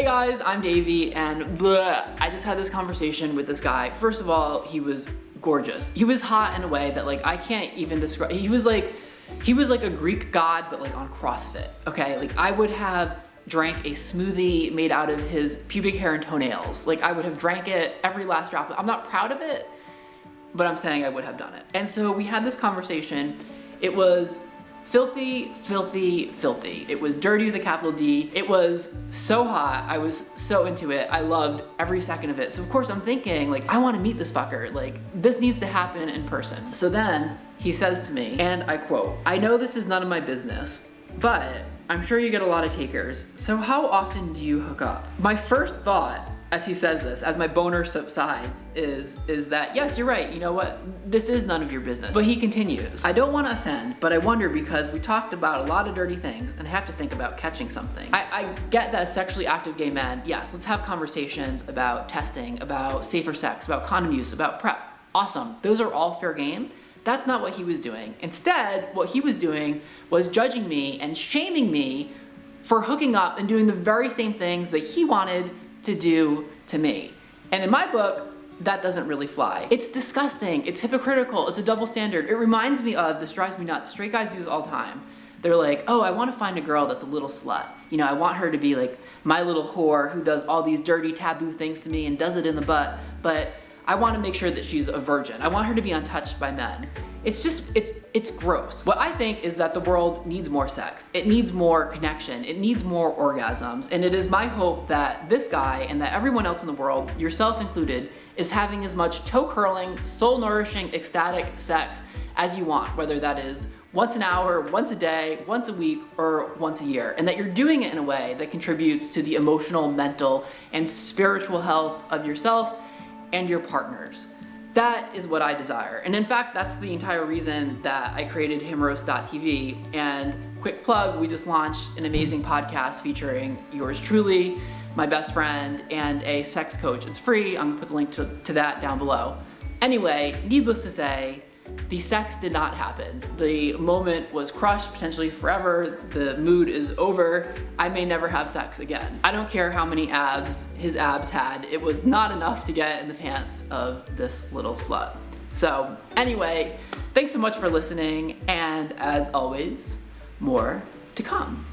Hey guys, I'm Davey, and I just had this conversation with this guy. First of all, he was gorgeous. He was hot in a way that I can't even describe. He was like a Greek god, but on CrossFit, okay? I would have drank a smoothie made out of his pubic hair and toenails. I would have drank it, every last drop. I'm not proud of it, but I'm saying I would have done it. And so we had this conversation. It was filthy, filthy, filthy. It was dirty with a capital D. It was so hot. I was so into it. I loved every second of it. So of course I'm thinking, I want to meet this fucker. This needs to happen in person. So then he says to me, and I quote, "I know this is none of my business, but I'm sure you get a lot of takers. So how often do you hook up?" My first thought as he says this, as my boner subsides, is that, yes, you're right, you know what? This is none of your business. But he continues, "I don't want to offend, but I wonder because we talked about a lot of dirty things and have to think about catching something. I get that as sexually active gay men, yes, let's have conversations about testing, about safer sex, about condom use, about PrEP. Awesome, those are all fair game." That's not what he was doing. Instead, what he was doing was judging me and shaming me for hooking up and doing the very same things that he wanted to do to me. And in my book, that doesn't really fly. It's disgusting, it's hypocritical, it's a double standard. It reminds me of, this drives me nuts, straight guys do this all the time. They're like, oh, I want to find a girl that's a little slut. I want her to be like my little whore who does all these dirty taboo things to me and does it in the butt, but I want to make sure that she's a virgin. I want her to be untouched by men. It's gross. What I think is that the world needs more sex. It needs more connection. It needs more orgasms. And it is my hope that this guy and that everyone else in the world, yourself included, is having as much toe-curling, soul-nourishing, ecstatic sex as you want, whether that is once an hour, once a day, once a week, or once a year. And that you're doing it in a way that contributes to the emotional, mental, and spiritual health of yourself and your partners. That is what I desire. And in fact, that's the entire reason that I created Himros.tv. And quick plug, we just launched an amazing podcast featuring yours truly, my best friend, and a sex coach. It's free. I'm gonna put the link to that down below. Anyway, needless to say, the sex did not happen. The moment was crushed, potentially forever. The mood is over. I may never have sex again. I don't care how many abs his abs had. It was not enough to get in the pants of this little slut. So anyway, thanks so much for listening. And as always, more to come.